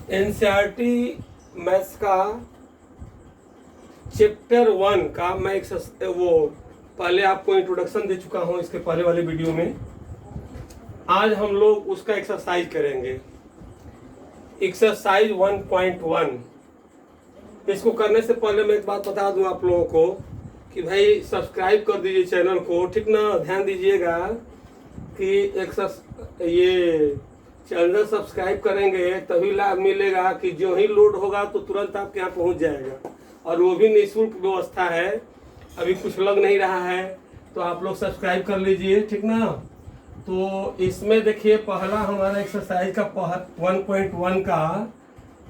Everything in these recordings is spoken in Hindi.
एनसीईआरटी मैथ्स का चैप्टर 1 का मैं वो पहले आपको इंट्रोडक्शन दे चुका हूं इसके पहले वाले वीडियो में। आज हम लोग उसका एक्सरसाइज करेंगे, एक्सरसाइज 1.1। इसको करने से पहले मैं एक बात बता दूं आप लोगों को कि भाई सब्सक्राइब कर दीजिए चैनल को, ठीक ना। ध्यान दीजिएगा कि ये चैनल सब्सक्राइब करेंगे तभी लाभ मिलेगा कि जो ही लोड होगा तो तुरंत आपके यहाँ पहुँच जाएगा, और वो भी निःशुल्क व्यवस्था है, अभी कुछ लग नहीं रहा है, तो आप लोग सब्सक्राइब कर लीजिए, ठीक ना। तो इसमें देखिए पहला हमारा एक्सरसाइज का 1.1 का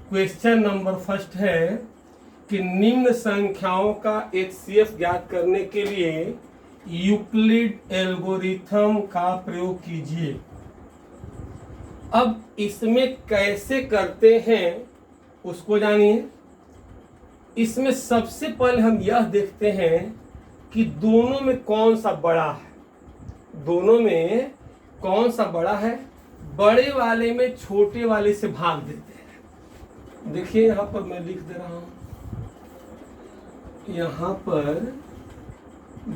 क्वेश्चन नंबर फर्स्ट है कि निम्न संख्याओं का HCF ज्ञात करने के लिए यूक्लिड एल्गोरिथम का प्रयोग कीजिए। अब इसमें कैसे करते हैं उसको जानिए। इसमें सबसे पहले हम यह देखते हैं कि दोनों में कौन सा बड़ा है। दोनों में कौन सा बड़ा है? बड़े वाले में छोटे वाले से भाग देते हैं। देखिए यहां पर मैं लिख दे रहा हूं, यहां पर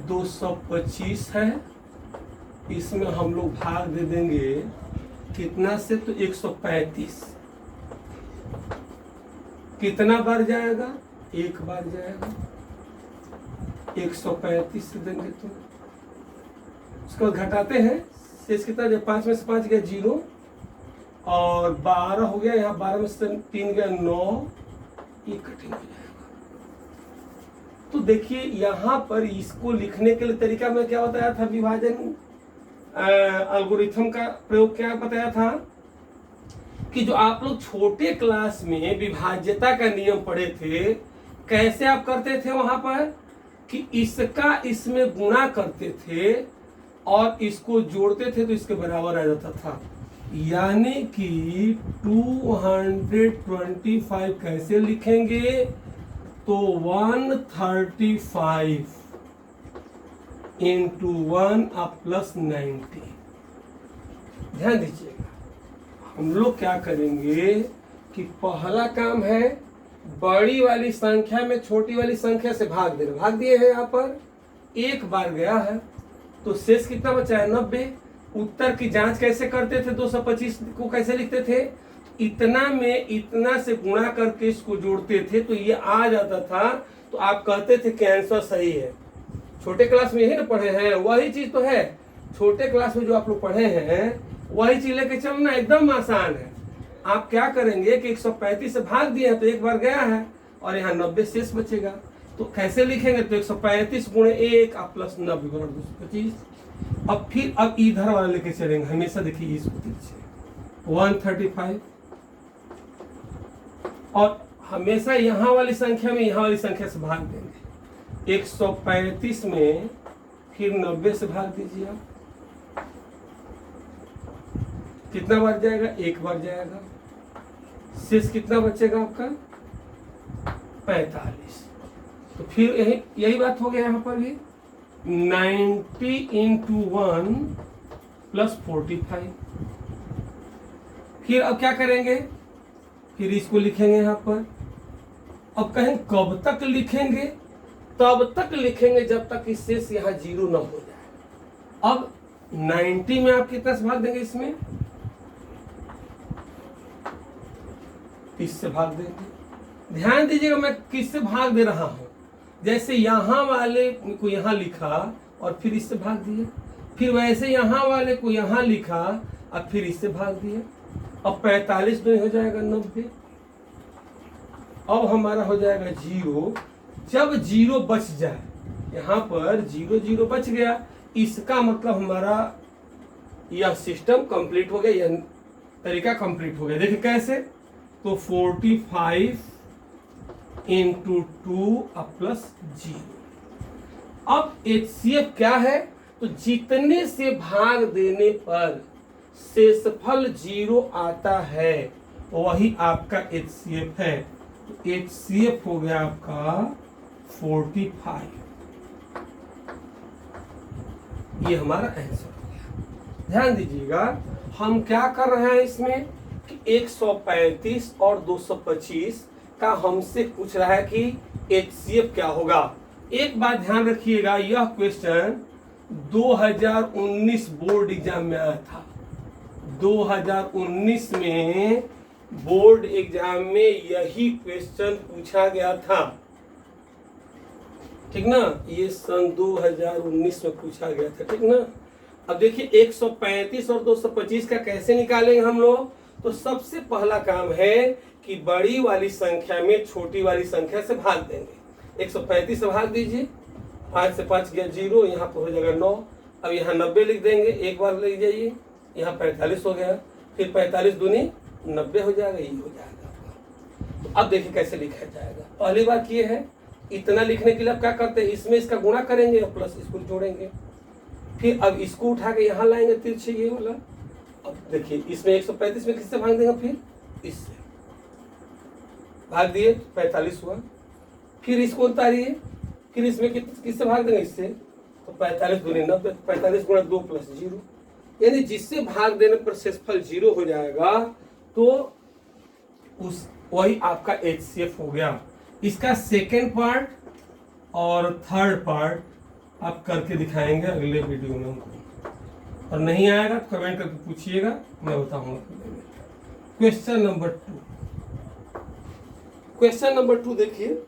225 है, इसमें हम लोग भाग दे देंगे कितना से? तो 135। कितना बार जाएगा? एक बार जाएगा। 135 से देंगे तो उसको घटाते हैं, शेष कितना? जब 5 में से 5 गया 0, और 12 हो गया, यहाँ 12 में से 3 गया 9, ये कठिन हो जाएगा। तो देखिए यहाँ पर इसको लिखने के लिए तरीका मैं क्या बताया था? विभाजन एल्गोरिथम का प्रयोग क्या बताया था कि जो आप लोग छोटे क्लास में विभाज्यता का नियम पढ़े थे, कैसे आप करते थे वहां पर कि इसका इसमें गुणा करते थे और इसको जोड़ते थे तो इसके बराबर आ जाता था। यानी कि 225 कैसे लिखेंगे? तो 135 इंटू 1 प्लस 90। ध्यान दीजिएगा, हम लोग क्या करेंगे कि पहला काम है बड़ी वाली संख्या में छोटी वाली संख्या से भाग देना। भाग दिए हैं, यहाँ पर एक बार गया है, तो शेष कितना बचा है? 90। उत्तर की जांच कैसे करते थे? 225 को कैसे लिखते थे? इतना में इतना से गुणा करके इसको जोड़ते थे तो ये आ जाता था, तो आप कहते थे कि आंसर सही है। छोटे क्लास में यही ना पढ़े हैं, वही चीज तो है। छोटे क्लास में जो आप लोग पढ़े हैं वही चीज लेके चलना एकदम आसान है। आप क्या करेंगे कि 135 से भाग दिए तो एक बार गया है और यहाँ 90 शेष बचेगा, तो कैसे लिखेंगे? तो 135 गुणे 1 प्लस 90 गुणे 225। अब फिर अब इधर वाला लेके चलेंगे, हमेशा देखिए इस 135, और हमेशा यहाँ वाली संख्या में यहाँ वाली संख्या से भाग देंगे। 135 में फिर 90 से भाग दीजिए आप, कितना बार जाएगा? एक बार जाएगा। शेष कितना बचेगा आपका? 45। तो फिर यही बात हो गया यहाँ पर भी 90 इंटू 1 प्लस 45। फिर अब क्या करेंगे? फिर इसको लिखेंगे यहाँ पर। अब कहें कब तक लिखेंगे? तब तक लिखेंगे जब तक कि शेष यहाँ 0 न हो जाए। अब 90 में आप कितना से भाग देंगे? इसमें 30 से भाग देंगे। ध्यान दीजिएगा मैं किससे भाग दे रहा हूं। जैसे यहाँ वाले को यहाँ लिखा और फिर इससे भाग दिया, फिर वैसे यहाँ वाले को यहाँ लिखा और फिर इससे भाग दिया। अब 45 में हो जाएगा 90। अब हमारा हो जाएगा 0। जब 0 बच जाए, यहाँ पर 0 बच गया, इसका मतलब हमारा यह सिस्टम कंप्लीट हो गया, यह तरीका कंप्लीट हो गया। देखिए कैसे? तो 45 इंटू 2 प्लस 0। अब HCF क्या है? तो जितने से भाग देने पर शेषफल 0 आता है वही आपका HCF है। तो HCF हो गया आपका 45। ये हमारा आंसर हो गया। ध्यान दीजिएगा हम क्या कर रहे हैं इसमें कि 135 और 225 का हमसे पूछ रहा है कि HCF क्या होगा। एक बात ध्यान रखिएगा, यह क्वेश्चन 2019 बोर्ड एग्जाम में आया था। 2019 में बोर्ड एग्जाम में यही क्वेश्चन पूछा गया था, ठीक ना। ये सन 2019 में पूछा गया था, ठीक ना। अब देखिए 135 और 225 का कैसे निकालेंगे हम लोग। तो सबसे पहला काम है कि बड़ी वाली संख्या में छोटी वाली संख्या से भाग देंगे। 135 से भाग दीजिए, 5 से 5 गया 0, यहाँ पर हो जाएगा 9। अब यहाँ 90 लिख देंगे, एक बार ले जाइए, यहाँ 45 हो गया, फिर 45 दूनी 90 हो जाएगा, ये हो जाएगा। तो अब देखिए कैसे लिखा जाएगा। पहली बात ये है, इतना लिखने के लिए आप क्या करते हैं, इसमें इसका गुणा करेंगे और प्लस इसको जोड़ेंगे। फिर अब इसको उठा के यहाँ लाएंगे तिरछे ये वाला। अब देखिए इसमें 135 में किससे भाग देंगे, फिर इससे भाग दिए 45 हुआ। फिर इसको उतारिए, फिर इसमें किससे भाग देंगे, इससे। तो 45 दूनी 90, 45 गुणा 2 प्लस 0, यानी जिससे भाग देने पर शेषफल 0 हो जाएगा तो उस वही आपका HCF हो गया। इसका सेकेंड पार्ट और थर्ड पार्ट आप करके दिखाएंगे अगले वीडियो में हमको, और नहीं आएगा तो कमेंट करके पूछिएगा, मैं बताऊंगा। क्वेश्चन नंबर 2, क्वेश्चन नंबर 2 देखिए,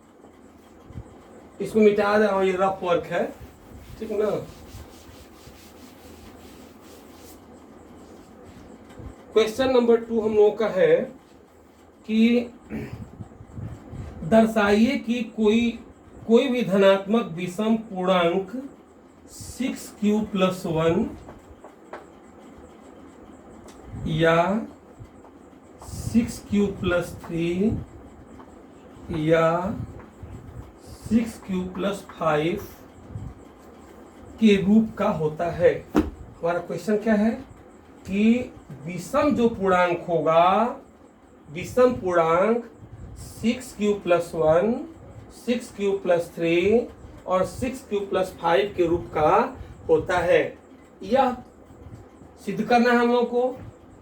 इसको मिटा दे, ये रफ वर्क है, ठीक ना। क्वेश्चन नंबर 2 हम लोगों का है कि दर्शाइए कि कोई भी धनात्मक विषम पूर्णांक 6q + 1 या 6q + 3 या 6q + 5 के रूप का होता है। हमारा क्वेश्चन क्या है कि विषम जो पूर्णांक होगा, विषम पूर्णांक 6q + 1, 6q + 3 और 6q + 5 के रूप का होता है। यह सिद्ध करना है हम लोग को।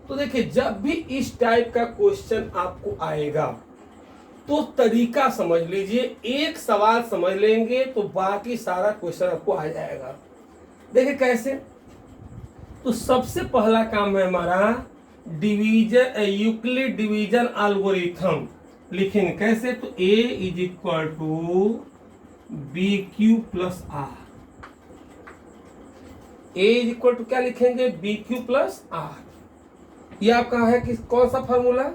तो देखिए जब भी इस टाइप का क्वेश्चन आपको आएगा तो तरीका समझ लीजिए, एक सवाल समझ लेंगे तो बाकी सारा क्वेश्चन आपको आ जाएगा। देखिए कैसे। तो सबसे पहला काम है हमारा डिवीजन, यूक्लिड डिवीजन एल्गोरिथम लिखेंगे। कैसे, तो A = BQ + R। A = क्या लिखेंगे, BQ + R। ये आपका है कि कौन सा फार्मूला,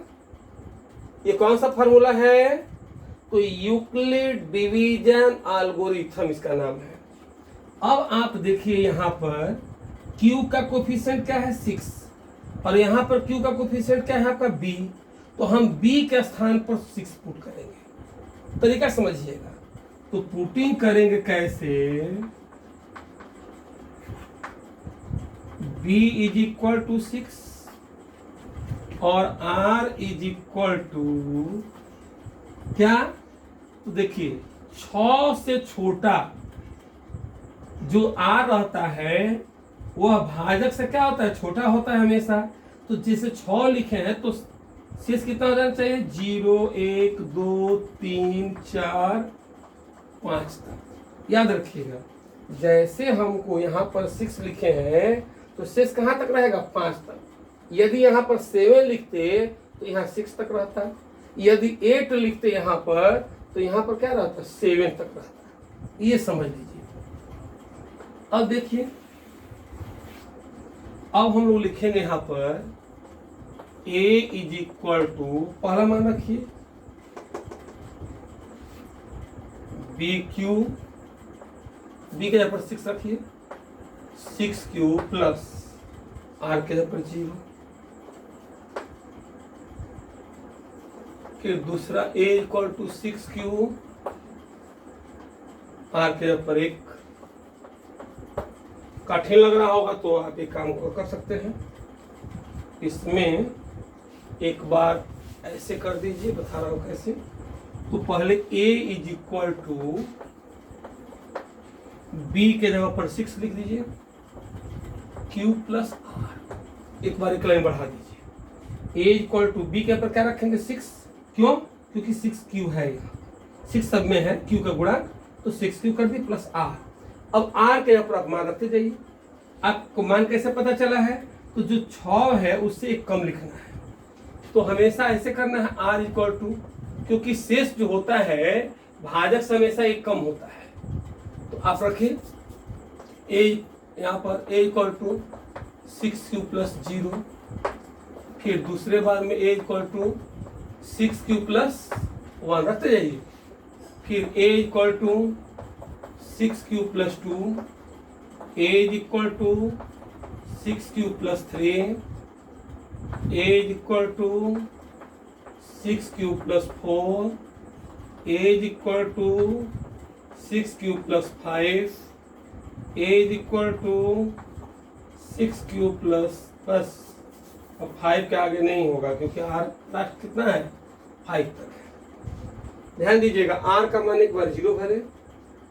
ये कौन सा फार्मूला है, तो यूक्लिड डिवीजन एल्गोरिथम इसका नाम है। अब आप देखिए यहाँ पर Q का कोफिशिएंट क्या है 6, और यहाँ पर Q का कोफिशिएंट क्या है आपका B। तो हम B के स्थान पर 6 पुट करेंगे। तरीका समझिएगा। तो पुटिंग करेंगे कैसे, B = 6 और R = क्या, तो देखिए 6 से छोटा जो R रहता है वह भाजक से क्या होता है, छोटा होता है हमेशा। तो जैसे 6 लिखे हैं तो शेष कितना हो जाना चाहिए, 0, 1, 2, 3, 4, 5 तक। याद रखिएगा, जैसे हमको यहाँ पर 6 लिखे हैं तो शेष कहाँ तक रहेगा, 5 तक। यदि यहाँ पर 7 लिखते तो यहाँ 6 तक रहता, यदि 8 लिखते यहाँ पर तो यहाँ पर क्या रहता, 7 तक रहता। ये समझ लीजिए। अब देखिए, अब हम लोग लिखेंगे यहाँ पर A = पहला मान रखिए BQ, B के जगह पर 6 रखिए, 6Q + R के जगह पर 0। फिर दूसरा A = 6Q, R के जगह पर 1। कठिन लग रहा होगा तो आप एक काम कर सकते हैं, इसमें एक बार ऐसे कर दीजिए, बता रहा हूं कैसे। तो पहले A = B के जगह पर 6 लिख दीजिए, Q + R। एक बार एक लाइन बढ़ा दीजिए, ए इक्वल टू बी के ऊपर क्या रखेंगे 6, क्यों? क्योंकि 6q है, 6 सब में है q का गुणा, तो 6q कर दी प्लस आर। अब आर के ऊपर आप मान रखते जाइए। आपको मान कैसे पता चला है? तो जो 6 है उससे एक कम लिखना है, तो हमेशा ऐसे करना है आर इक्वल टू, क्योंकि शेष जो होता है भाजक से हमेशा एक कम होता है, तो आप रखिए ए, यहाँ पर ए इक्वल टू 6q प्लस 0, फिर दूसरे बार में ए इक्वल टू 6q प्लस 1 रखते जाइए, फिर A equal to 6q plus 2, A equal to 6q plus 3, A equal to 6q plus 4, A equal to 6q plus 5, A equal to 6q plus बस। अब 5 के आगे नहीं होगा क्योंकि आर लास्ट कितना है 5 तक है। ध्यान दीजिएगा, आर का मान एक बार 0 भरे,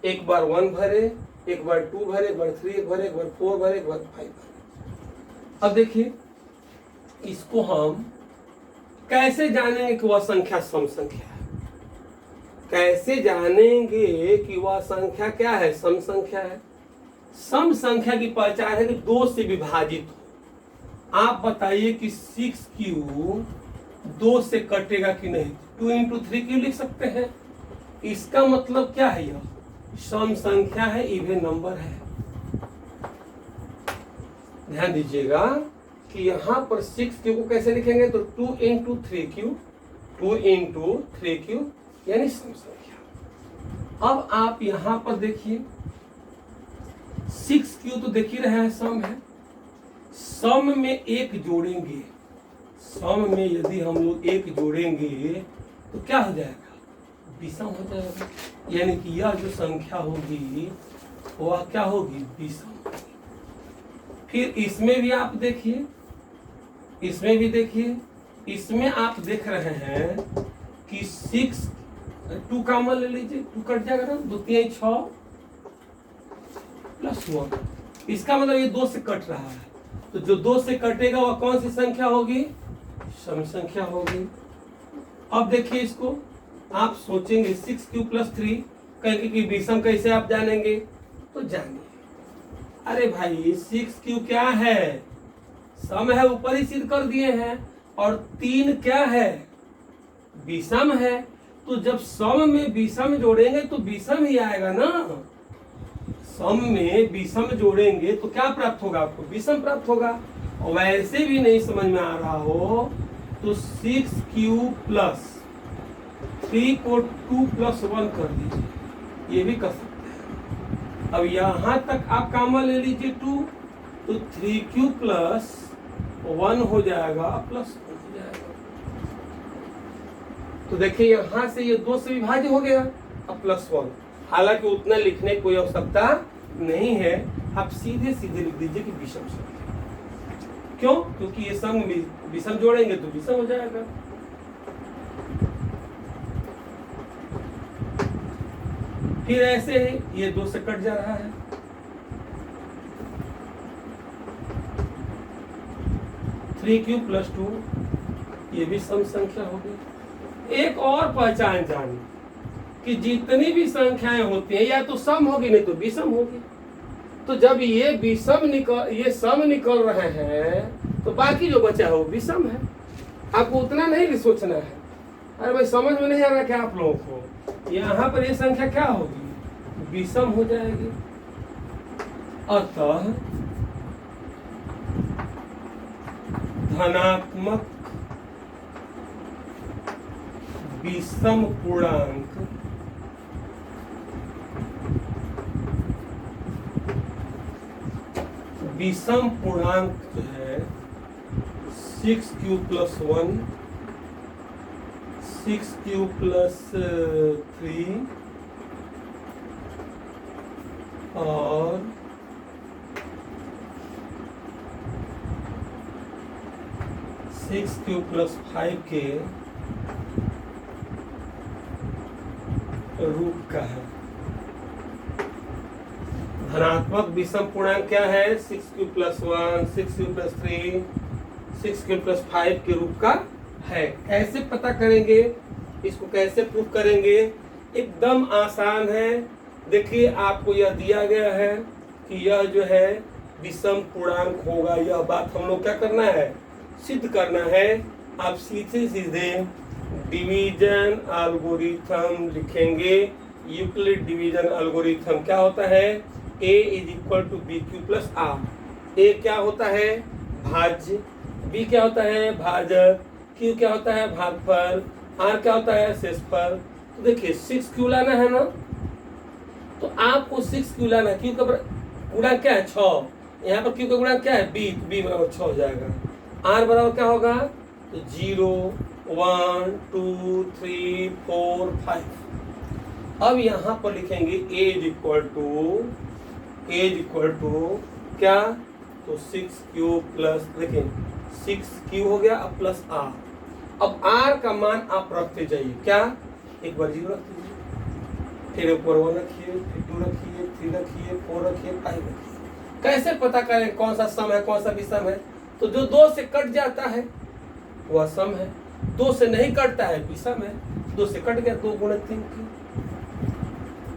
एक बार 1 भरे, एक बार 2 भरे, एक बार 3 भरे, एक बार 4 भरे, एक बार 5 भरे। अब देखिए इसको हम कैसे जानेंगे कि वह संख्या सम संख्या है? कैसे जानेंगे कि वह संख्या क्या है? सम संख्या है। सम संख्या की पहचान है कि 2 से विभाजित हो। आप बताइए कि 6q 2 से कटेगा कि नहीं? 2 इंटू 3q लिख सकते हैं। इसका मतलब क्या है? यह सम संख्या है, इवन नंबर है। ध्यान दीजिएगा कि यहाँ पर 6q को कैसे लिखेंगे? तो 2 इंटू 3q, 2 इंटू 3q यानी सम संख्या। अब आप यहाँ पर देखिए 6q तो देख ही रहे हैं सम है, सम में एक जोड़ेंगे, सम में यदि हम लोग एक जोड़ेंगे तो क्या हो जाएगा? विषम हो जाएगा, यानी कि यह जो संख्या होगी वह क्या होगी? विषम होगी। फिर इसमें भी आप देखिए, इसमें भी देखिए, इसमें आप देख रहे हैं कि 6 2 कॉमन ले लीजिए, 2 कट जाएगा ना, 2 3 6 प्लस 1, इसका मतलब ये 2 से कट रहा है, तो जो 2 से कटेगा वह कौन सी संख्या होगी? सम संख्या होगी। अब देखिए इसको आप सोचेंगे 6q प्लस 3 कहेंगे कि विषम कैसे आप जानेंगे? तो जानिए, अरे भाई 6q क्या है? सम है, ऊपर ही सिद्ध कर दिए हैं, और 3 क्या है? विषम है। तो जब सम में विषम जोड़ेंगे तो विषम ही आएगा ना। सम में विषम जोड़ेंगे तो क्या प्राप्त होगा? आपको विषम प्राप्त होगा। और वैसे भी नहीं समझ में आ रहा हो तो 6q प्लस 3 को 2 प्लस 1 कर दीजिए, ये भी कर सकते हैं। अब यहां तक आप कॉमन ले लीजिए 2, तो 3q प्लस 1 हो जाएगा प्लस 1 हो जाएगा। तो देखिए यहां से ये 2 से विभाज्य हो गया, अब प्लस 1। हालांकि उतना लिखने की कोई आवश्यकता नहीं है, आप सीधे सीधे लिख दीजिए कि विषम संख्या। क्यों? क्योंकि ये सम विषम जोड़ेंगे तो विषम हो जाएगा। फिर ऐसे ही ये 2 से कट जा रहा है, 3q प्लस 2 ये भी सम संख्या होगी। एक और पहचान जानी कि जितनी भी संख्याएं होती हैं या तो सम होगी नहीं तो विषम होगी। तो जब ये सम निकल रहे हैं तो बाकी जो बचा है वो विषम है। आपको उतना नहीं भी सोचना है। अरे भाई समझ में नहीं आ रहा क्या आप लोगों को? यहाँ पर ये संख्या क्या होगी? विषम हो जाएगी। अतः धनात्मक विषम पूर्णांक विषम पूर्णांक जो है 6q प्लस 1, 6q प्लस 3 और 6q प्लस 5 के रूप का है। धनात्मक विषम पूर्णांक क्या है? 6q प्लस 1, 6q प्लस 3, 6 के रूप का है। कैसे पता करेंगे, इसको कैसे प्रूफ करेंगे? एकदम आसान है। देखिए आपको यह दिया गया है कि यह जो है विषम पूर्णांक होगा। यह बात हम लोग क्या करना है, सिद्ध करना है। आप सीधे सीधे डिवीजन एल्गोरिथम लिखेंगे। यूक्लिड डिवीजन एल्गोरिथम क्या होता है? a is equal to B Q plus R. A क्या होता है? भाज्य। बी क्या होता है? भाजक। क्यू क्या होता है? भागफल। आर क्या होता है? शेषफल। तो देखिए 6 क्यू लाना है ना, तो आपको 6 क्यू लाना है। क्यू का गुणा क्या है? 6। यहाँ पर क्यू का गुणा क्या है? बी। बी बराबर 6 हो जाएगा। आर बराबर क्या होगा? तो 0 1 2 3 4 5। अब यहाँ पर लिखेंगे a इज इक्वल टू क्या? तो 6q प्लस, देखिए 6q हो गया, अब प्लस r। अब r का मान आप रखते जाइए। क्या? एक बार 0 रख दीजिए, फिर ऊपर 1 रखिए, फिर 2 रखिए, 3 रखिए, 4 रखिए, 5 रखिए। कैसे पता करें कौन सा सम है कौन सा विषम है? तो जो 2 से कट जाता है वह सम है, 2 से नहीं कटता है विषम है। 2 से कट गया, 2 गुणा 3 की।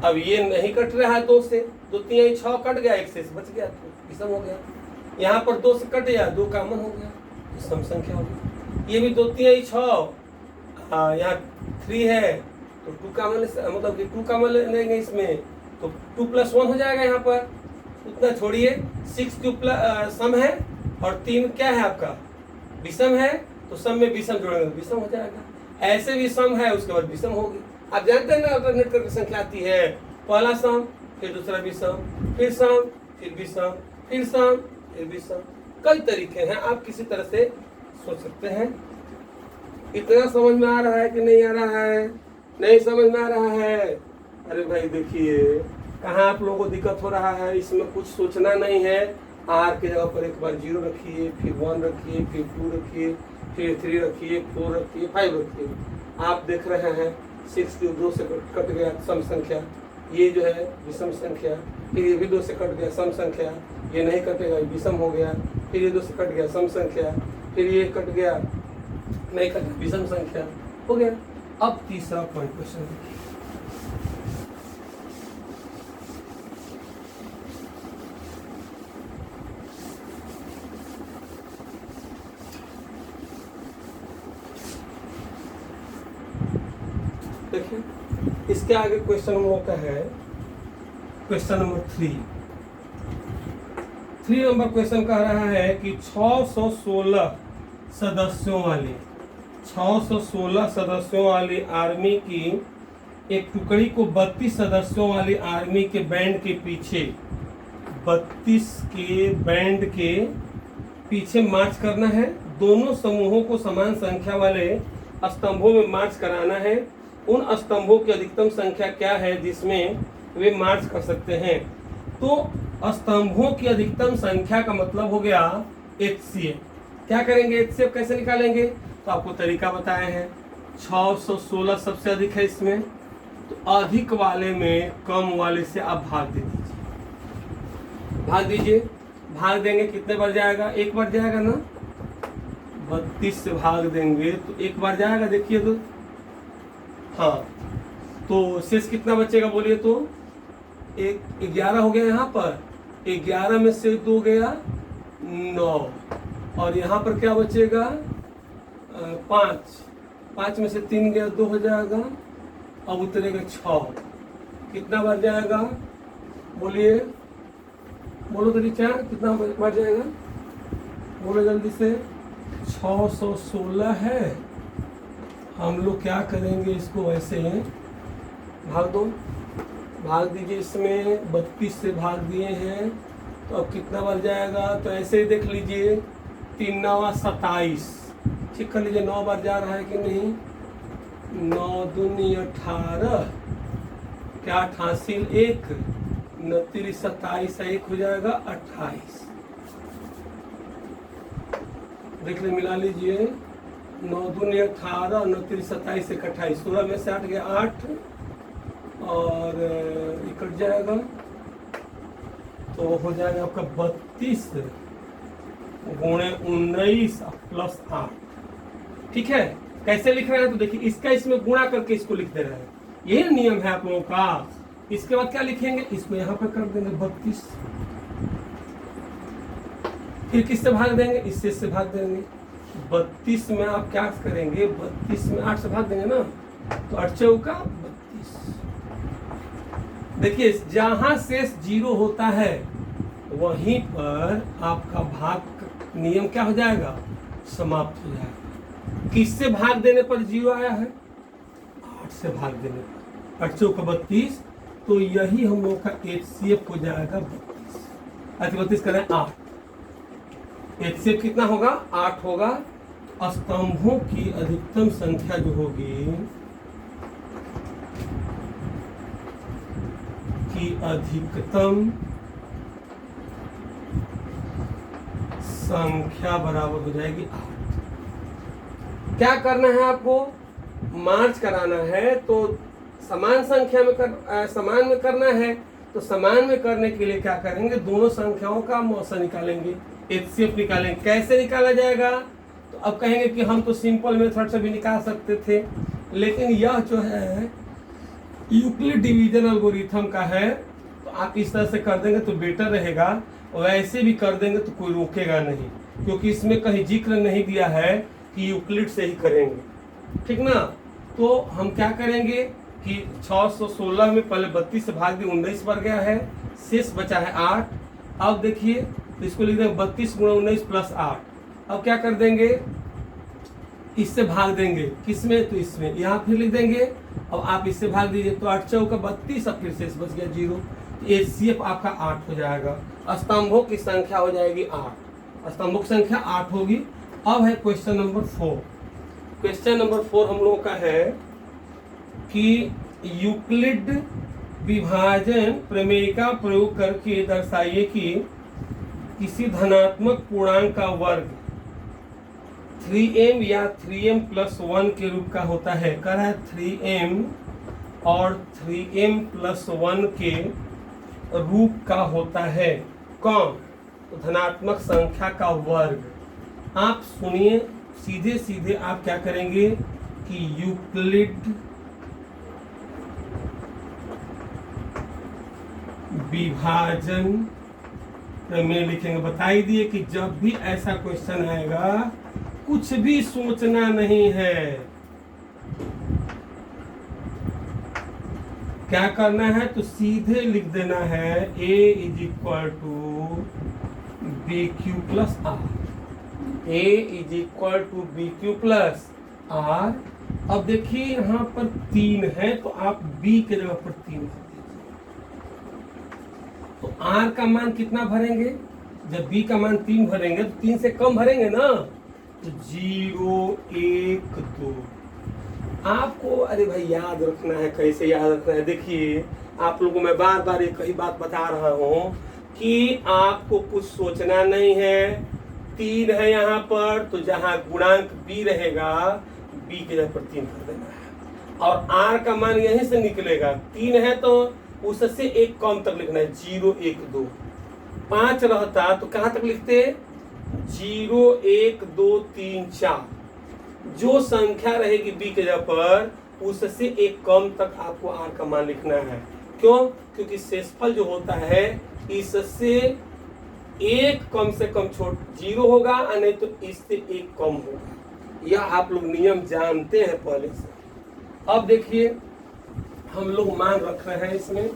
अब ये नहीं कट रहा है 2 से, 2 3 6 कट गया, 1 से बच गया तो विषम हो गया। यहाँ पर 2 से कट गया, 2 कॉमन हो गया तो सम संख्या हो गई। ये भी 2 3 6, यहाँ 3 है तो 2 कॉमन, मतलब कि 2 कॉमन लेंगे इसमें तो 2 प्लस 1 हो जाएगा। यहाँ पर उतना छोड़िए, 6 क्यू सम है और 3 क्या है आपका? विषम है। तो सम में विषम जोड़ेंगे तो विषम हो जाएगा। ऐसे भी सम है, उसके बाद विषम होगी। आप जानते हैं ना अल्टरनेट करके संख्या आती है, पहला सम फिर दूसरा विषम, फिर सम फिर विषम, फिर सम फिर विषम। कई तरीके हैं, आप किसी तरह से सोच सकते हैं। इतना समझ में आ रहा है कि नहीं आ रहा है? नहीं समझ में आ रहा है? अरे भाई देखिए कहाँ आप लोगों को दिक्कत हो रहा है। इसमें कुछ सोचना नहीं है। आर के जगह पर एक बार 0 रखिए, फिर 1 रखिए, फिर 2 रखिए, फिर 3 रखिए, 4 रखिए, 5 रखिए। आप देख रहे हैं 6 क्यू 2 से कट गया सम संख्या, ये जो है विषम संख्या। फिर ये भी 2 से कट गया सम संख्या, ये नहीं कटेगा, विषम हो गया। फिर ये 2 से कट गया सम संख्या, फिर ये कट गया नहीं कटा, विषम संख्या हो गया। अब तीसरा पॉइंट क्वेश्चन देखिए। देखिए इसके आगे क्वेश्चन हम लोग का है क्वेश्चन नंबर 3 नंबर क्वेश्चन कह रहा है कि 616 सदस्यों वाली आर्मी की एक टुकड़ी को 32 सदस्यों वाली आर्मी के बैंड के पीछे 32 के बैंड के पीछे मार्च करना है। दोनों समूहों को समान संख्या वाले स्तंभों में मार्च कराना है। उन स्तंभों की अधिकतम संख्या क्या है जिसमें वे मार्च कर सकते हैं? तो स्तंभों की अधिकतम संख्या का मतलब हो गया HCF। क्या करेंगे? HCF कैसे निकालेंगे? तो आपको तरीका बताए हैं। 616 सबसे अधिक है इसमें, तो अधिक वाले में कम वाले से आप भाग दे दीजिए। भाग देंगे कितने बार जाएगा? 1 बार जाएगा ना। 32 से भाग देंगे तो 1 बार जाएगा। देखिए तो हाँ, तो शेष कितना बचेगा बोलिए? तो 11 हो गया। यहाँ पर 11 में से 2 गया 9, और यहाँ पर क्या बचेगा? 5 में से 3 गया 2 हो जाएगा। अब उतरेगा 6। कितना बार जाएगा बोलिए? बोलो तो रिचा, कितना बार जाएगा? बोलो जल्दी से। 616 है। हम लोग क्या करेंगे? इसको ऐसे भाग दीजिए। इसमें 32 से भाग दिए हैं तो अब कितना बार जाएगा? तो ऐसे ही देख लीजिए, 3 9 27। चेक कर लीजिए 9 बार जा रहा है कि नहीं। 9 दूनी 18, क्या 88 1 29 27 1 हो जाएगा 28। देख ले, मिला लीजिए। 9 दूनी 18, 29 27 1 28, 16 में से 8 गया 8 और कट जाएगा तो हो जाएगा आपका 32 गुणे 19 प्लस 8। ठीक है, कैसे लिख रहे हैं तो देखिए, इसका इसमें गुणा करके इसको लिख दे रहे हैं, यही नियम है आप लोगों का। इसके बाद क्या लिखेंगे, इसको यहाँ पे कर देंगे 32, फिर किससे भाग देंगे, इससे भाग देंगे। 32 में आप क्या करेंगे, 32 में 8 से भाग देंगे ना, तो 8 चौका 32। देखिए जहां शेष 0 होता है वहीं पर आपका भाग नियम क्या हो जाएगा, समाप्त हो जाएगा। किससे भाग देने पर 0 आया है, 8 से भाग देने पर, 8 चौका 32। तो यही हम लोग का HCF हो जाएगा 32। 32 करें 8, HCF कितना होगा, 8 होगा। स्तंभों की अधिकतम संख्या जो होगी, की अधिकतम संख्या बराबर हो जाएगी 8। क्या करना है आपको, मार्च कराना है तो समान संख्या में समान में करना है, तो समान में करने के लिए क्या करेंगे, दोनों संख्याओं का मौसा निकालेंगे, HCF निकालेंगे। कैसे निकाला जाएगा, तो अब कहेंगे कि हम तो सिंपल मेथड से भी निकाल सकते थे, लेकिन यह जो है यूक्लिड डिवीजन एल्गोरिथम का है, तो आप इस तरह से कर देंगे तो बेटर रहेगा। और ऐसे भी कर देंगे तो कोई रोकेगा नहीं, क्योंकि इसमें कहीं जिक्र नहीं दिया है कि यूक्लिड से ही करेंगे, ठीक ना। तो हम क्या करेंगे कि 616 में पहले 32 से भाग दिए, 19 बढ़ गया है, शेष बचा है 8। अब देखिए तो इसको लिख देंगे 32 गुणा 19 प्लस 8। अब क्या कर देंगे, इससे भाग देंगे, किसमें, तो इसमें, यहाँ फिर लिख देंगे। अब आप इससे भाग दीजिए तो 8 चौका 32, अब फिर शेष बच गया 0। HCF आपका 8 हो जाएगा। स्तंभों की संख्या हो जाएगी 8, स्तंभों की संख्या 8 होगी। अब है क्वेश्चन नंबर 4। क्वेश्चन नंबर 4 हम लोगों का है कि यूक्लिड विभाजन प्रमेय का प्रयोग करके दर्शाइए कि किसी धनात्मक पूर्णांक का वर्ग 3m या 3m प्लस 1 के रूप का होता है। कह रहा है 3m और 3m प्लस 1 के रूप का होता है। कौन, तो धनात्मक संख्या का वर्ग। आप सुनिए, सीधे सीधे आप क्या करेंगे कि यूक्लिड विभाजन प्रमेय लिखेंगे। बता ही दिए कि जब भी ऐसा क्वेश्चन आएगा कुछ भी सोचना नहीं है, क्या करना है, तो सीधे लिख देना है A is equal to B Q plus R. A is equal to B Q plus R. अब देखिए यहाँ पर 3 है, तो आप B के जगह पर 3 भर दीजिए। तो R का मान कितना भरेंगे, जब B का मान 3 भरेंगे तो 3 से कम भरेंगे ना, तो 0 1 2। आपको अरे भाई याद रखना है, कैसे याद रखना है। देखिए आप लोगों को मैं बार बार एक ही बात बता रहा हूँ कि आपको कुछ सोचना नहीं है। 3 है यहाँ पर, तो जहाँ गुणांक B रहेगा B के जगह पर 3 कर देना है, और R का मान यहीं से निकलेगा। 3 है तो उससे एक कम तक लिखना है, 0 1 2। 5 रहता तो कहाँ तक लिखते, 0 1 2 3 4। जो संख्या रहेगी B के जगह पर उससे एक कम तक आपको R का मान लिखना है। क्यों, क्योंकि शेषफल जो होता है इससे एक कम से कम छोट 0 होगा, नहीं तो इससे एक कम होगा। यह आप लोग नियम जानते हैं पहले से। अब देखिए हम लोग मान रख रहे हैं इसमें,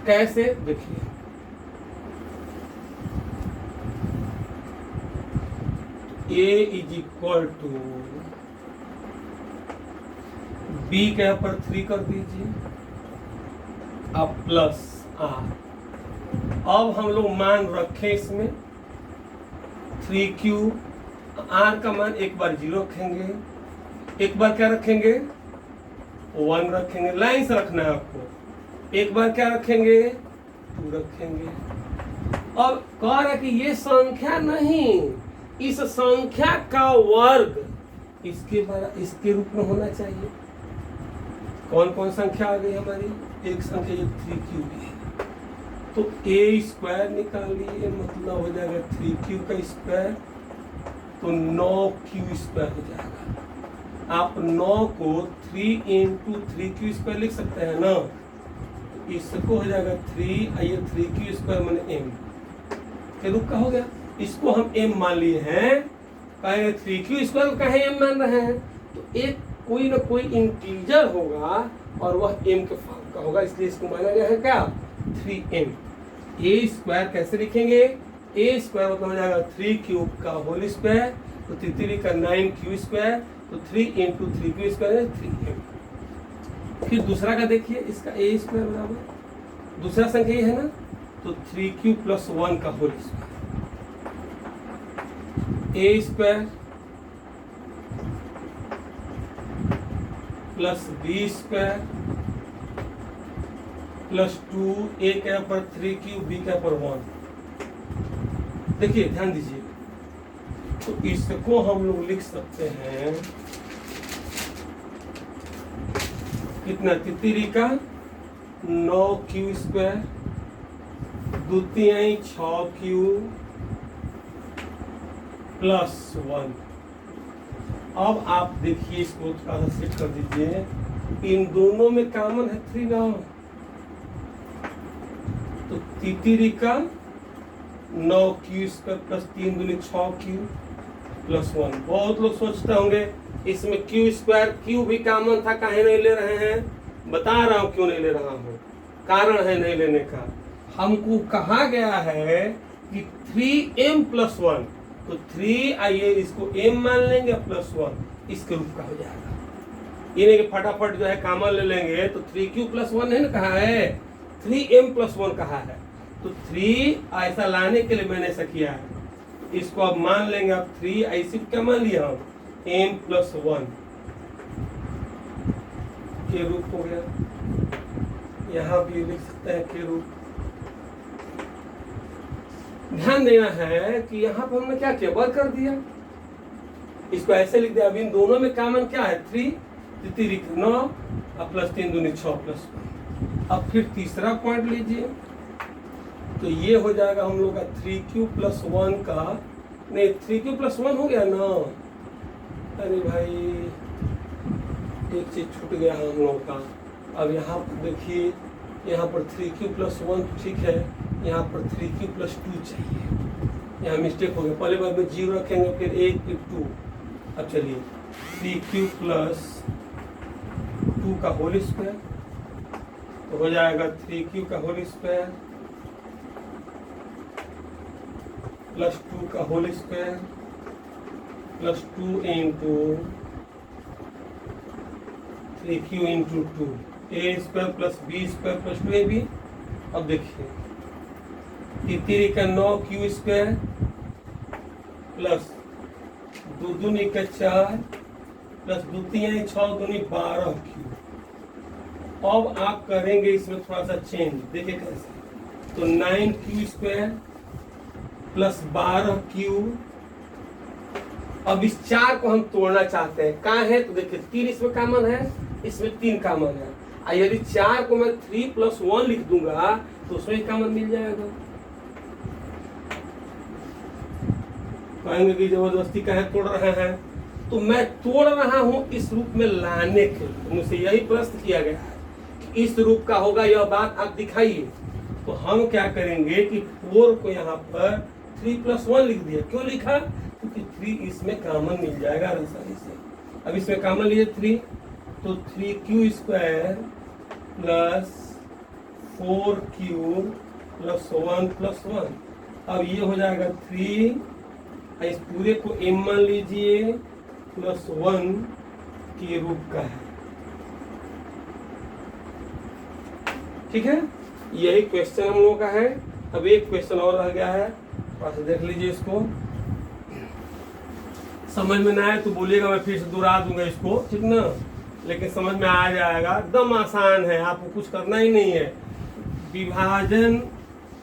कैसे, देखिए A is equal to B के यहाँ पर 3 कर दीजिए, अब प्लस R। अब हम लोग मान रखें इसमें 3Q। R का मान एक बार 0 रखेंगे, एक बार क्या रखेंगे 1 रखेंगे, लाइन से रखना है आपको। एक बार क्या रखेंगे 2 रखेंगे। अब कह रहा है कि ये संख्या नहीं, इस संख्या का वर्ग इसके रूप में होना चाहिए। कौन कौन संख्या आ गई हमारी, एक संख्या जो 3Q है, तो ए स्क्वायर निकालिए, मतलब हो जाएगा 3q का स्क्वायर, तो 9q स्क्वायर हो जाएगा। आप 9 को 3 इंटू 3q स्क्वायर लिख सकते हैं ना, इसको हो जाएगा 3, आइए 3q स्क्वायर मैंने m के रूप का हो गया। इसको हम m मान लिए हैं, कहेंगे 3q स्क्वायर को कहे m मान रहे हैं, तो एक कोई ना कोई इंटीजर होगा और वह m के फॉर्म का होगा, इसलिए इसको माना गया है क्या 3m। ए स्क्वायर कैसे लिखेंगे, ए स्क्वायर मतलब हो जाएगा 3 का होल स्क्वायर, तो 3 का 9q स्क्वायर, तो 3 इंटू 3q स्क्वायर है 3m। फिर दूसरा का देखिए, इसका ए स्क्वायर बराबर दूसरा संख्या ये है ना, तो 3q प्लस 1 का whole square, A square plus B square plus 2, A के पर 3q, बी के पर 1। देखिए ध्यान दीजिए, तो इसको हम लोग लिख सकते हैं कितना, 3 का 9q स्क्वायर, 2 6q प्लस 1। अब आप देखिए इसको थोड़ा सा सेट कर दीजिए, इन दोनों में कॉमन है 3 ना, तो 3 का 9q स्क्वायर प्लस 3 दूनी 6q प्लस 1। बहुत लोग सोचते होंगे इसमें q स्क्वायर, q भी कॉमन था, काहे नहीं ले रहे हैं, बता रहा हूं क्यों नहीं ले रहा हूं, कारण है नहीं लेने का। हमको कहा गया है कि 3m प्लस 1, तो 3 आइए इसको m मान लेंगे प्लस 1, इसके रूप का हो जाएगा। इन्हें के फटाफट जो है कॉमन ले लेंगे, तो 3q प्लस 1 है ना, कहा है 3m प्लस 1 कहा है, तो 3 ऐसा लाने के लिए मैंने ऐसा किया है, इसको अब मान लेंगे आप 3, ऐसे क्या मान लिया हम m प्लस 1 के रूप हो गया, यहाँ भी लिख सकते हैं के रूप। ध्यान देना है कि यहाँ पर हमने क्या किया, वर्क कर दिया, इसको ऐसे लिख दिया। अब इन दोनों में कॉमन क्या है 3, 9 और प्लस 3 दूनी 6 प्लस 1। अब फिर तीसरा पॉइंट लीजिए, तो ये हो जाएगा हम लोग का 3q प्लस 1 का, नहीं 3q प्लस 1 हो गया ना, अरे भाई एक चीज छूट गया हम लोगों का। अब यहाँ पर देखिए, यहाँ पर 3q प्लस 1 ठीक है, यहाँ पर 3q प्लस 2 चाहिए, यहाँ मिस्टेक हो गया, पहले बार में 0 रखेंगे, फिर 1 फिर 2। अब चलिए 3q प्लस 2 का होल स्क्वायर, तो हो जाएगा 3q का होल स्क्वायर प्लस 2 का whole square plus 2 into 3q into 2, A square plus B square plus 2ab। अब देखिए 3 का 9q स्क्वायर प्लस 2 दूनी का 4 प्लस 2 3 6 दूनी 12q। अब आप करेंगे इसमें थोड़ा सा चेंज, देखिए कैसे, तो 9q स्क्वायर प्लस 12q। अब इस 4 को हम तोड़ना चाहते हैं, कहाँ है, तो देखिए 3 इसमें कॉमन है, इसमें 3 कॉमन है, और यदि 4 को मैं 3 प्लस 1 लिख दूंगा तो उसमें कॉमन मिल जाएगा। कहेंगे कि जबरदस्ती कहे तोड़ रहे हैं, तो मैं तोड़ रहा हूं इस रूप में लाने के लिए, मुझसे यही प्रश्न किया गया है कि इस रूप का होगा, यह बात आप दिखाइए। तो हम क्या करेंगे कि 4 को यहाँ पर 3 प्लस 1 लिख दिया। क्यों लिखा, क्योंकि 3 इसमें कॉमन मिल जाएगा आसानी से। अब इसमें कॉमन लिए 3, तो 3q square plus 4q plus 1 plus 1। अब ये हो जाएगा 3, इस पूरे को m मान लीजिए प्लस 1 के रूप का है, ठीक है। यही क्वेश्चन हम लोगों का है। अब एक क्वेश्चन और रह गया है, थोड़ा सा देख लीजिए, इसको समझ में ना आए तो बोलिएगा, मैं फिर से दोहरा दूंगा इसको, ठीक ना, लेकिन समझ में आ जाएगा, एकदम आसान है, आपको कुछ करना ही नहीं है। विभाजन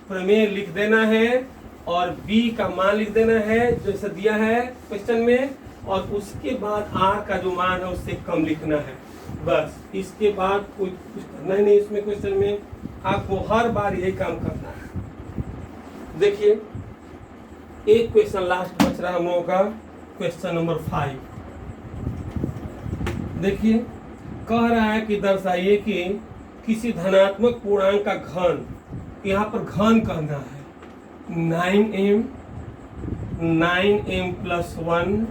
प्रमेय लिख देना है और b का मान लिख देना है जैसे दिया है क्वेश्चन में, और उसके बाद r का जो मान है उससे कम लिखना है, बस। इसके बाद कोई कुछ करना ही नहीं इसमें क्वेश्चन में। आपको हर बार यही काम करना है। देखिए एक क्वेश्चन लास्ट बच रहा है हम लोगों का, क्वेश्चन नंबर 5। देखिए कह रहा है कि दर्शाइए कि किसी धनात्मक पूर्णांक का घन, यहाँ पर घन कहना है 9m प्लस 1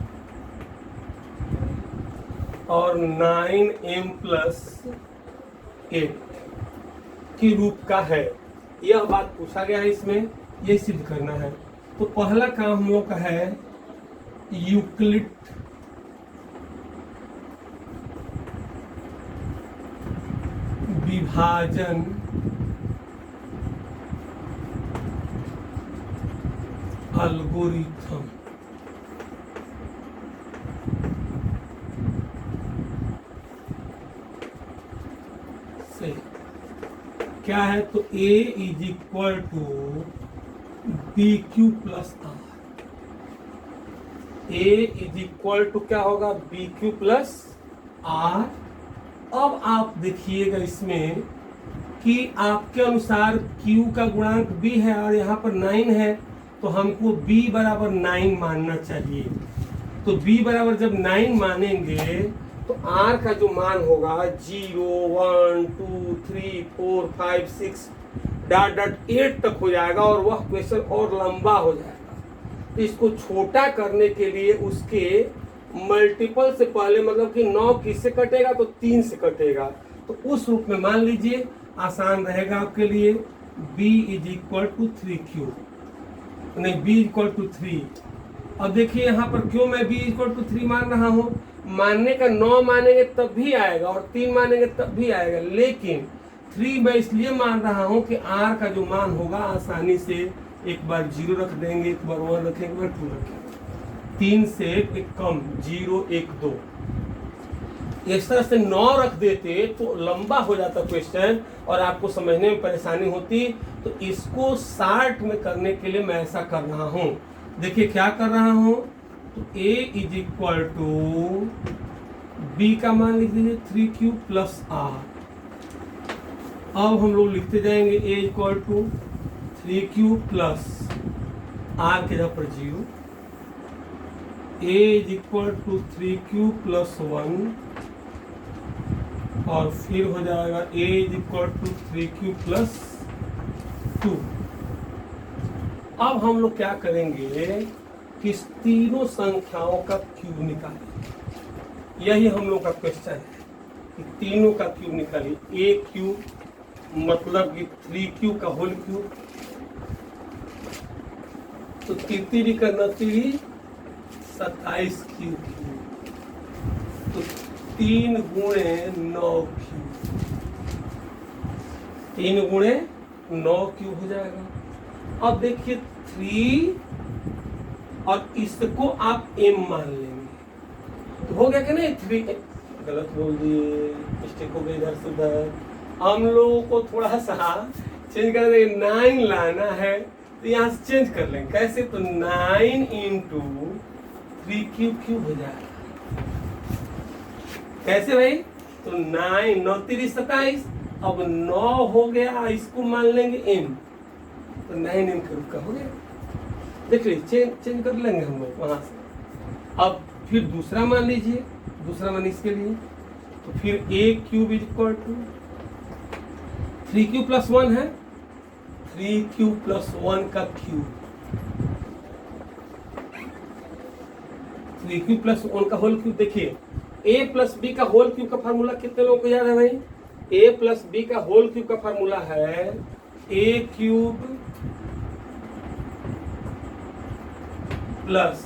और 9m प्लस 8 की रूप का है। यह बात पूछा गया है, इसमें यह सिद्ध करना है। तो पहला काम हम लोग का है यूक्लिड विभाजन एल्गोरिथम। से क्या है, तो A is equal to B Q plus R. A is equal to क्या होगा, बी क्यू प्लस आर। अब आप देखिएगा इसमें कि आपके अनुसार Q का गुणांक B है और यहाँ पर 9 है, तो हमको B बराबर 9 मानना चाहिए। तो B बराबर जब 9 मानेंगे तो R का जो मान होगा 0 1 2 3 4 5 6 डॉट डॉट 8 तक हो जाएगा और वह क्वेश्चन और लंबा हो जाएगा। तो इसको छोटा करने के लिए उसके मल्टीपल से पहले, मतलब कि 9 किससे कटेगा, तो 3 से कटेगा। तो उस रूप में मान लीजिए, आसान रहेगा आपके लिए। B is equal to 3Q, नहीं B इक्वल टू 3। अब देखिए यहाँ पर क्यों मैं B इक्वल टू 3 मान रहा हूँ, मानने का 9 मानेंगे तब भी आएगा और 3 मानेंगे तब भी आएगा, लेकिन 3 मैं इसलिए मान रहा हूँ कि R का जो मान होगा आसानी से एक बार 0 रख देंगे, एक बार 1 रखेंगे, एक बार 2 रखेंगे। 3 से एक कम 0 1 2, इस तरह से 9 रख देते तो लंबा हो जाता क्वेश्चन और आपको समझने में परेशानी होती। तो इसको 60 में करने के लिए मैं ऐसा कर रहा हूँ। देखिए क्या कर रहा हूँ, तो A is equal to B का मान लिख दीजिए 3Q प्लस R। अब हम लोग लिखते जाएंगे A equal to 3Q plus R के जगह पर 0, A is equal to 3Q plus 1 और फिर हो जाएगा A is equal to 3Q plus 2। अब हम लोग क्या करेंगे कि तीनों संख्याओं का क्यूब निकालें। यही हम लोग का क्वेश्चन है कि तीनों का क्यूब निकालिए। A क्यूब मतलब कि 3Q का होल क्यूब, तो तितरी का नतीरी 27Q क्यूब, तो 3 गुणे 9 क्यूब, 3 गुणे 9 क्यूब हो जाएगा। अब देखिए 3 और इसको आप m मान लेंगे तो हो गया कि नहीं। 3 गलत बोल दिए, मिस्टेक हो गई इधर से उधर। हम लोगों को थोड़ा सा चेंज कर देंगे, 9 लाना है तो यहाँ से चेंज कर लेंगे। कैसे, तो 9 इंटू 3Q क्यूब हो जाएगा। कैसे भाई, तो 9 9 3 27, अब 9 हो गया, इसको मान लेंगे m, तो 9m क्यूब का हो गया। देख लीजिए चेंज कर लेंगे हम लोग वहां से। अब फिर दूसरा मान लीजिए, दूसरा मान इसके लिए, तो फिर A cube is equal to 3Q plus 1 है, 3Q प्लस 1 का क्यूब, 3Q प्लस 1 का होल क्यूब। देखिए A प्लस B का होल क्यूब का फार्मूला कितने लोगों को याद है भाई? A प्लस B का होल क्यूब का फार्मूला है A cube plus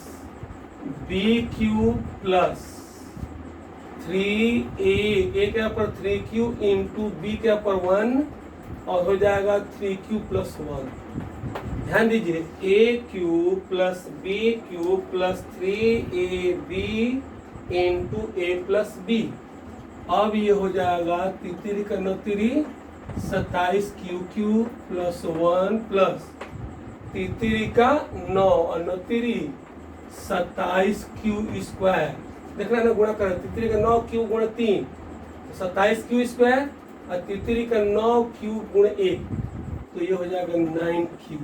B cube plus 3A के ऊपर 3Q इंटू B के ऊपर 1 और हो जाएगा 3Q प्लस 1। ध्यान दीजिए A cube plus B cube plus 3AB into A plus B। अब ये हो जाएगा 3 का 9 3 27Q क्यूब प्लस 1 प्लस 3 का 9 और 9 3 27Q स्क्वायर। देखना ना गुणा कर, 3 का 9 क्यू गुणा 3 27Q स्क्वायर और तितली का 9 क्यूब गुणे 1, तो ये हो जाएगा 9 क्यूब।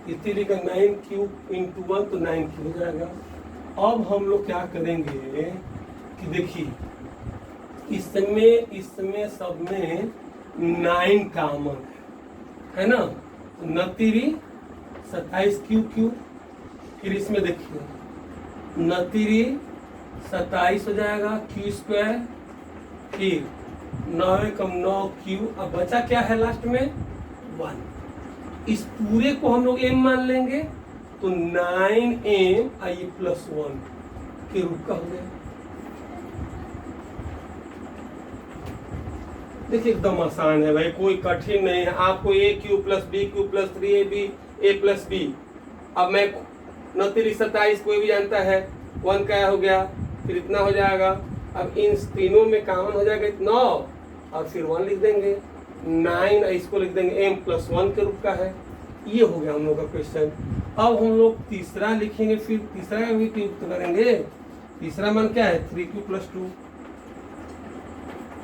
तितली का 9 क्यूब इंटू 1 तो 9 क्यूब हो जाएगा। अब हम लोग क्या करेंगे कि देखिए इसमें सब में 9 कॉमन है ना, तो 9 27 क्यूब क्यूब। फिर इसमें देखिए 9 27 हो जाएगा क्यू स्क्वायर, फिर 9 कम 9 क्यू। अब बचा क्या है लास्ट में 1। इस पूरे को हम लोग m मान लेंगे तो 9m आइए प्लस 1 के रूप का हो गया। देखिए एकदम आसान है भाई, कोई कठिन नहीं है। आपको a Q plus B Q plus 3ab a plus B. अब मैं 9 27 कोई भी जानता है, 1 क्या हो गया, फिर इतना हो जाएगा। अब इन तीनों में कॉमन हो जाएगा 9 और फिर 1 लिख देंगे, 9 इसको लिख देंगे m प्लस 1 के रूप का है। ये हो गया हम लोग का क्वेश्चन। अब हम लोग तीसरा लिखेंगे, फिर तीसरा का भी प्रयुक्त करेंगे। तीसरा मान क्या है 3q प्लस 2।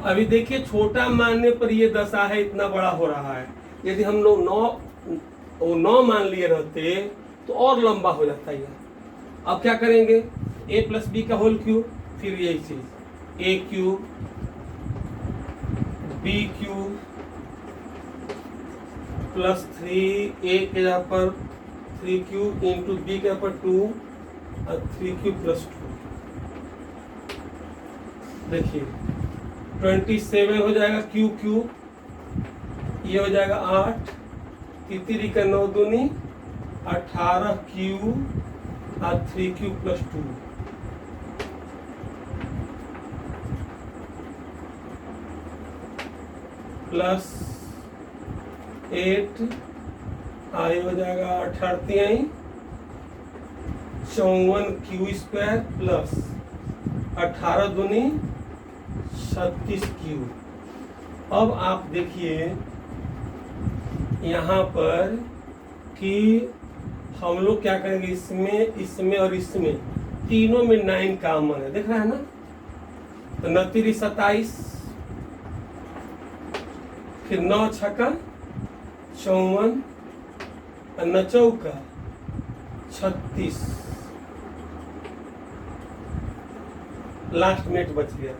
अभी देखिए छोटा मानने पर ये दशा है, इतना बड़ा हो रहा है। यदि हम लोग 9 मान लिए रहते तो और लंबा हो जाता है। अब क्या करेंगे a प्लस बी का होल क्यूब, फिर यही चीज a cube b cube plus 3a के यहाँ पर 3 क्यूब इंटू बी के यहाँ पर 2 और 3 क्यूब प्लस 2। देखिए 27 हो जाएगा क्यूब क्यूब, ये हो जाएगा 8, तितली का 9 दूनी 18 क्यूब और 3 क्यूब प्लस 2। प्लस 8 आई हो जाएगा 18 54 क्यू स्क्वायर प्लस 18 दूनी 36 क्यू। अब आप देखिए यहाँ पर कि हम लोग क्या करेंगे, इसमें और इसमें तीनों में 9 कॉमन है, देख रहा है ना। तो 9 27, फिर 9 छक्का 54 और 9 चौका 36, लास्ट मिनट बच गया।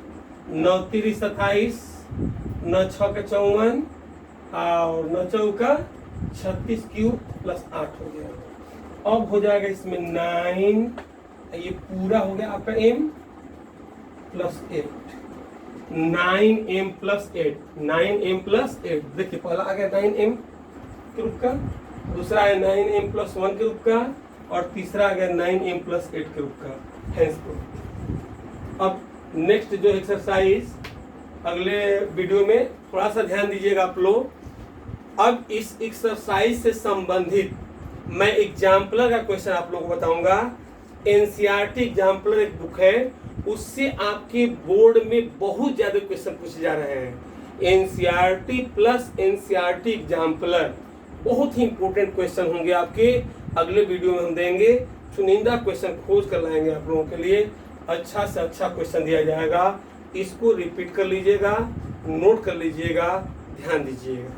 9 3 27, 9 6 का 54 और 9 चौका 36 क्यूब प्लस 8 हो गया। अब हो जाएगा इसमें 9, ये पूरा हो गया आपका m plus 8, 9m plus 8, 9m plus 8। देखिए पहला आ गया 9m के रूप का, दूसरा है 9m प्लस 1 के रूप का, और तीसरा आ गया 9m प्लस 8 के रूप का। हेंस अब नेक्स्ट जो एक्सरसाइज अगले वीडियो में थोड़ा सा ध्यान दीजिएगा आप लोग। अब इस एक्सरसाइज से संबंधित मैं एग्जाम्पलर का क्वेश्चन आप लोगों को बताऊंगा। एनसीईआरटी एग्जाम्पलर एक बुक है, उससे आपके बोर्ड में बहुत ज्यादा क्वेश्चन पूछे जा रहे हैं। एनसीईआरटी प्लस एनसीईआरटी एग्जाम्पलर बहुत ही इंपॉर्टेंट क्वेश्चन होंगे आपके। अगले वीडियो में हम देंगे, चुनिंदा क्वेश्चन खोज कर लाएंगे आप लोगों के लिए। अच्छा से अच्छा क्वेश्चन दिया जाएगा, इसको रिपीट कर लीजिएगा, नोट कर लीजिएगा, ध्यान दीजिएगा।